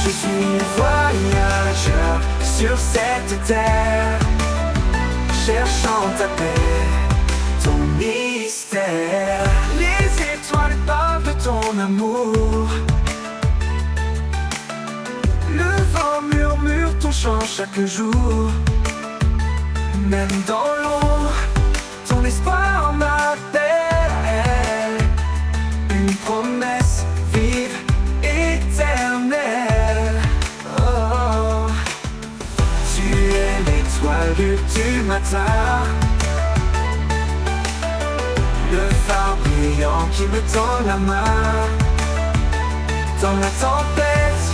Je suis voyageur sur cette terre, cherchant ta paix, ton mystère. Les étoiles parlent de ton amour. Le vent murmure ton chant chaque jour. Même dans l'ombre, ton espoir m'appelle. Une promesse vive, éternelle. Oh, tu es l'étoile du matin, le phare brillant qui me tend la main. Dans la tempête,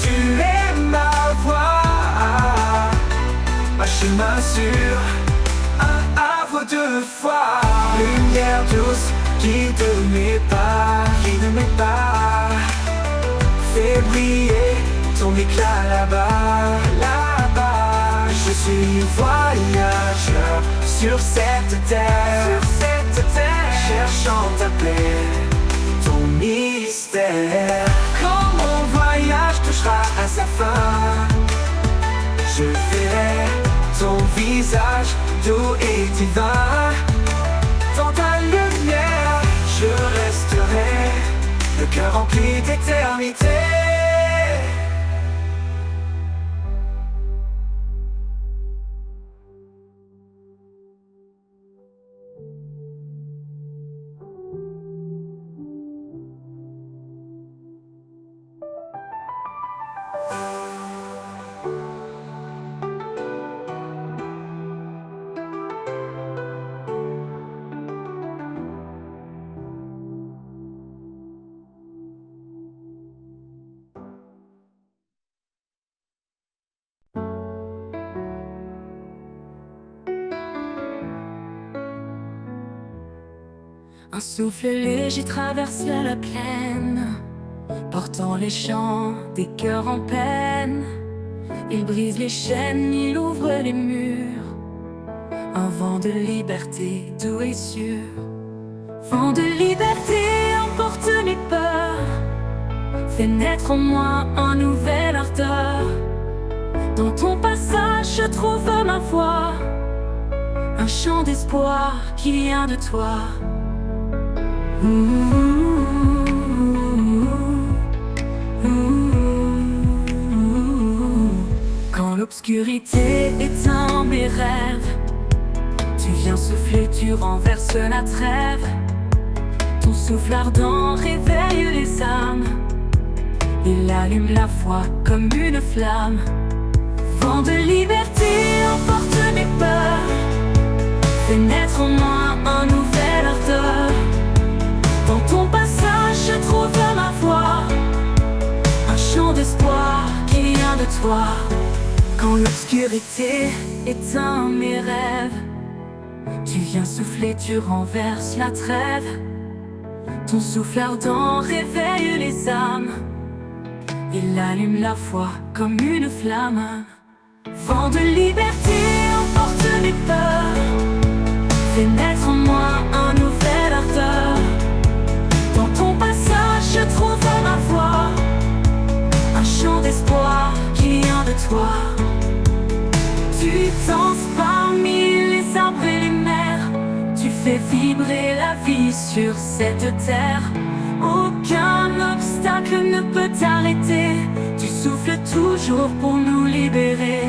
tu es ma voix, ma chemin sûr, un havre de foi. Lumière douce, guide mes pas, fais briller ton éclat là-bas, là-bas. Je suis voyageur sur cette terre, cherchant ta paix, ton mystère. Quand mon voyage touchera à sa fin, je verrai ton visage doux et divin. Dans ta lumière, je resterai, le cœur rempli d'éternité. Un souffle léger traverse la plaine, portant les chants des cœurs en peine. Il brise les chaînes, il ouvre les murs. Un vent de liberté doux et sûr. Vent de liberté emporte mes peurs, fait naître en moi un nouvel ardeur. Dans ton passage je trouve ma voix, un chant d'espoir qui vient de toi. Quand l'obscurité éteint mes rêves, tu viens souffler, tu renverses la trêve. Ton souffle ardent réveille les âmes, il allume la foi comme une flamme. Vent de liberté emporte mes peurs, fait naître en moi un nouvel ardeur. Dans ton passage je trouve ma voix, un chant d'espoir qui vient de toi. Quand l'obscurité éteint mes rêves, tu viens souffler, tu renverses la trêve. Ton souffle ardent réveille les âmes, il allume la foi comme une flamme. Vent de liberté emporte mes peurs, fait naître en moi un nouvel ardeur. Dans ton passage je trouve ma voix, un chant d'espoir qui vient de toi. Tu danses parmi les arbres et les mers, tu fais vibrer la vie sur cette terre. Aucun obstacle ne peut t'arrêter, tu souffles toujours pour nous libérer.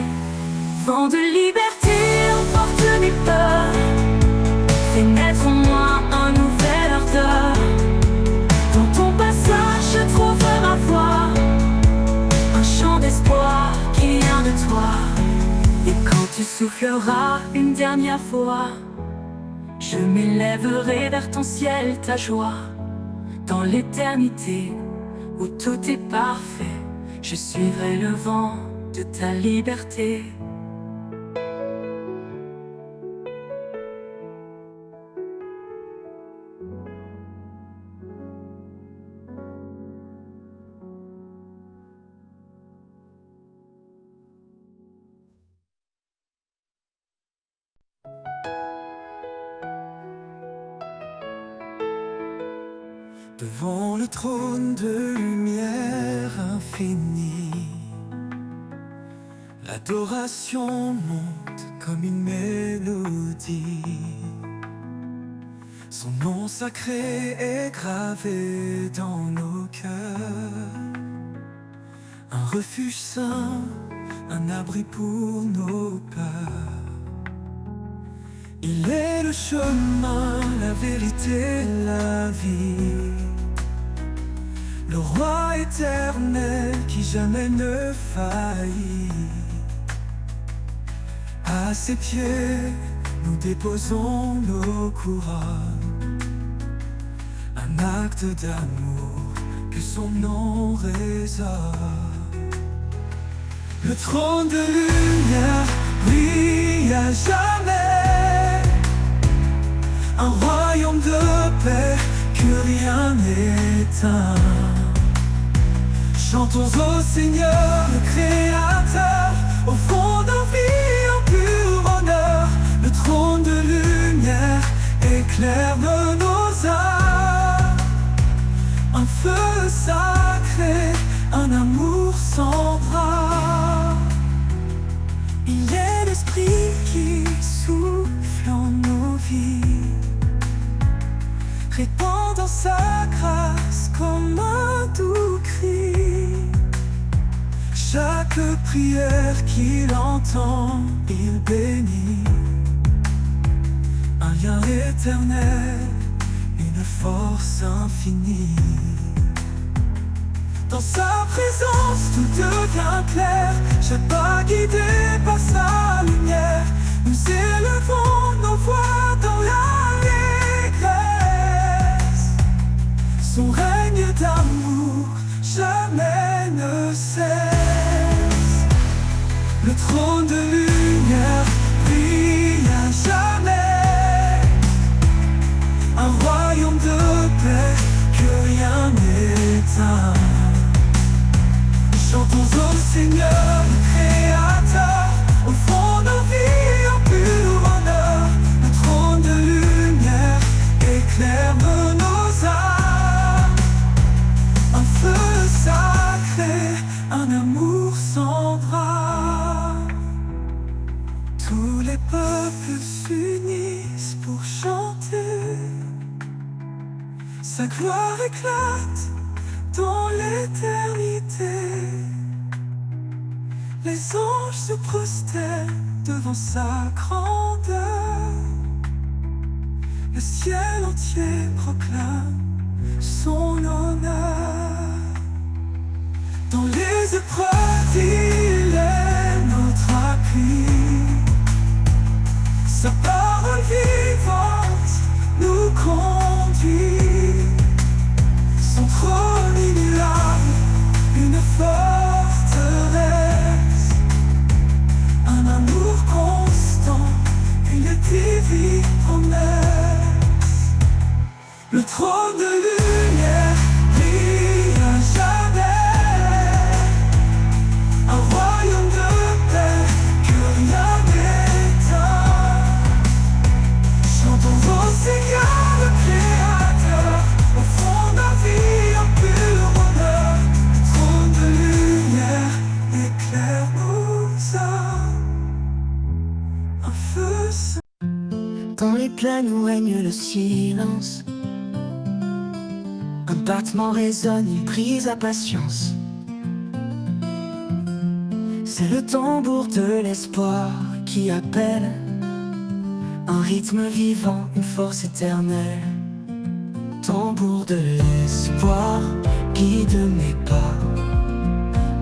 Vent de liberté emporte mes peurs, fait naître en moi un nouvel ardeur. Dans ton passage je trouve ma voix, un chant d'espoir qui vient de toi. Et quand tu souffleras une dernière fois, je m'élèverai vers ton ciel, ta joie. Dans l'éternité où tout est parfait, je suivrai le vent de ta liberté. devant le trône de lumière infinie. L'adoration monte comme une mélodie. Son nom sacré est gravé dans nos cœurs. Un refuge saint, un abri pour nos peurs. Il est le chemin, la vérité, la vie. Le roi éternel qui jamais ne faillit. À ses pieds, nous déposons nos couronnes. Un acte d'amour que son nom résonne. Le trône de lumière brille à jamais. Un royaume de paix que rien n'éteint. Chantons au Seigneur, le Créateur, au fond de nos vies en pur honneur. Le trône de lumière éclaire nos âmes. Un feu sacré, un amour sans bras. Il est l'esprit qui souffle en nos vies, répandant sa grâce comme un doux cri. Chaque prière qu'il entend, il bénit. Un lien éternel, une force infinie. Dans sa présence, tout devient clair. Chaque pas guidé par sa lumière. Nous élevons nos voix dans l'allégresse. Son règne d'amour jamais ne cesse. Le trône de lumière brille à jamais. Un royaume de paix que rien n'éteint. Chantons au Seigneur, le Créateur, au fond de nos vies en pur honneur. Le trône de lumière éclaire nos âmes. Un feu sacré, un amour sans bras. Tous les peuples s'unissent pour chanter. Sa gloire éclate dans l'éternité. Les anges se prosternent devant sa grandeur. Le ciel entier proclame son honneur. Dans les épreuves, il est notre appui. Sa parole vivante nous conduit. Son trône immuable, une forteresse. Un amour constant, une divine promesse. Le trône de lumière brille à jamais. Un royaume de paix que rien n'éteint. Chantons au Seigneur, le Créateur, au fond de la vie en pur honneur. Le trône de lumière éclaire nos âmes. Un feu saint. Dans les plaines où règne le silence, un battement résonne, une prise à patience. C'est le tambour de l'espoir qui appelle. Un rythme vivant, une force éternelle. Tambour de l'espoir, guide mes pas.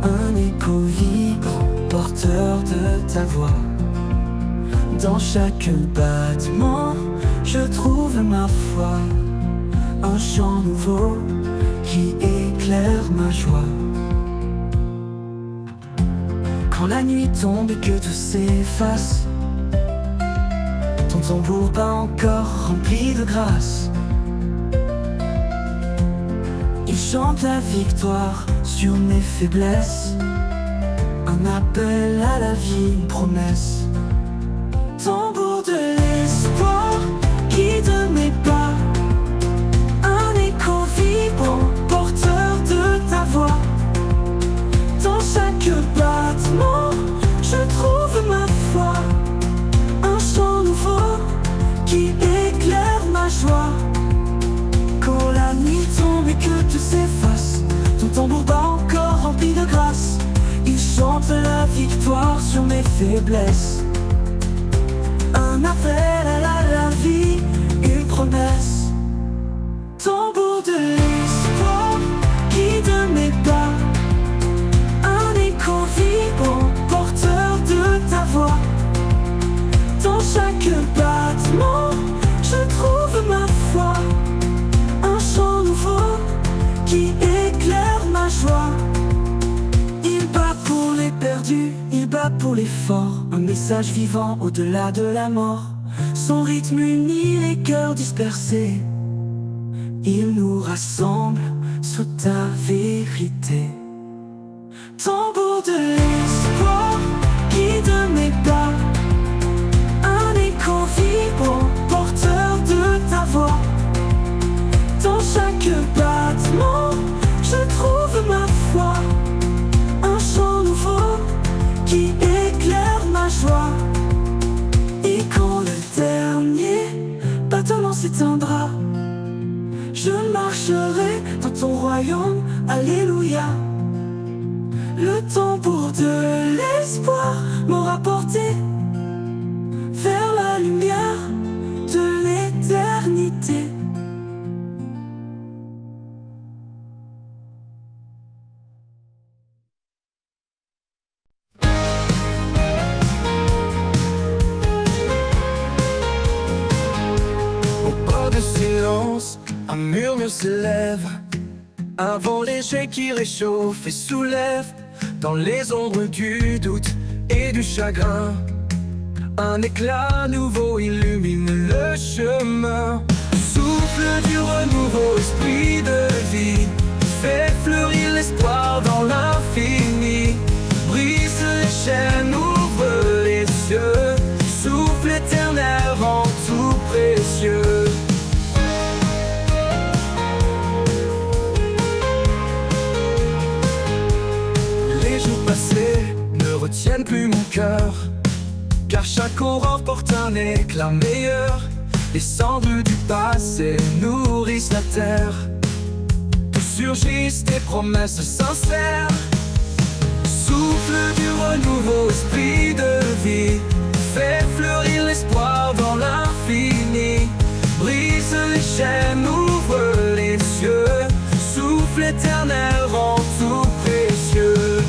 Un écho vibrant, porteur de ta voix. Dans chaque battement, je trouve ma foi. Un chant nouveau qui éclaire ma joie. Quand la nuit tombe et que tout s'efface, ton tambour bat encore rempli de grâce. Il chante la victoire sur mes faiblesses. Un appel à la vie, une promesse. Tambour de l'espoir, guide mes pas. Un écho vibrant, chante la victoire sur mes faiblesses. Un appel à la vie, une promesse. Tambour de l'espoir, guide mes pas. Un écho vibrant, porteur de ta voix. Dans chaque battement, je trouve ma foi. Un chant nouveau qui éclaire ma joie. Il bat pour les perdus, il bat pour les forts. Un message vivant au-delà de la mort. Son rythme unit les cœurs dispersés. Il nous rassemble sous ta vérité. Tambour de l'espoir, guide mes pas. Un écho vibrant, porteur de ta voix. Dans chaque battement, je trouve ma foi. Un chant nouveau qui éclaire ma joie. Et quand le dernier battement s'éteindra, je marcherai dans ton royaume, alléluia. Le tambour de l'espoir m'aura porté vers la lumière de l'éternité. Au bord du silence, un murmure s'élève. Un vent léger qui réchauffe et soulève. Dans les ombres du doute et du chagrin, un éclat nouveau illumine le chemin. Souffle du renouveau, esprit de vie, fait fleurir l'espoir dans l'infini. Brise les chaînes, ouvre les cieux. Souffle éternel rend tout précieux. Les jours passés ne retiennent plus mon cœur, car chaque aurore porte un éclat meilleur. Les cendres du passé nourrissent la terre. D'où surgissent tes promesses sincères. Souffle du renouveau, esprit de vie, fait fleurir l'espoir dans l'infini. Brise les chaînes, ouvre les cieux. Souffle éternel rend tout précieux.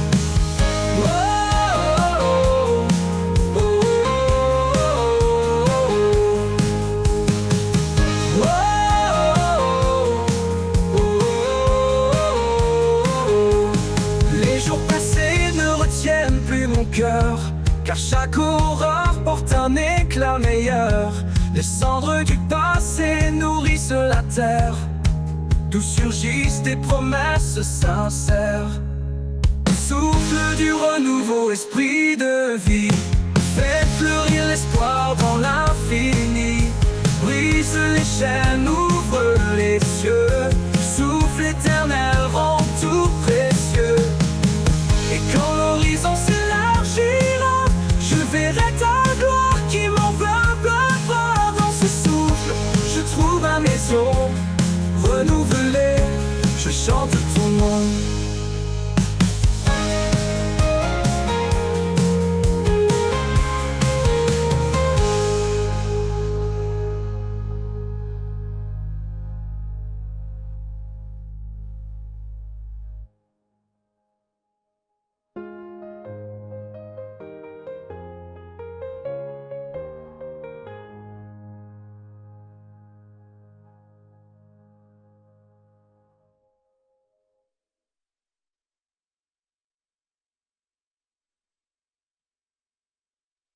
Car chaque aurore porte un éclat meilleur. Les cendres du passé nourrissent la terre. D'où surgissent tes promesses sincères. Souffle du renouveau, esprit de vie, fait fleurir l'espoir dans l'infini. Brise les chaînes, ouvre les cieux. Souffle éternel rend tout précieux. Et quand l'horizon s'élargira, je verrai ta gloire qui m'enveloppera. Dans ce souffle, je trouve ma maison renouvelée. Je chante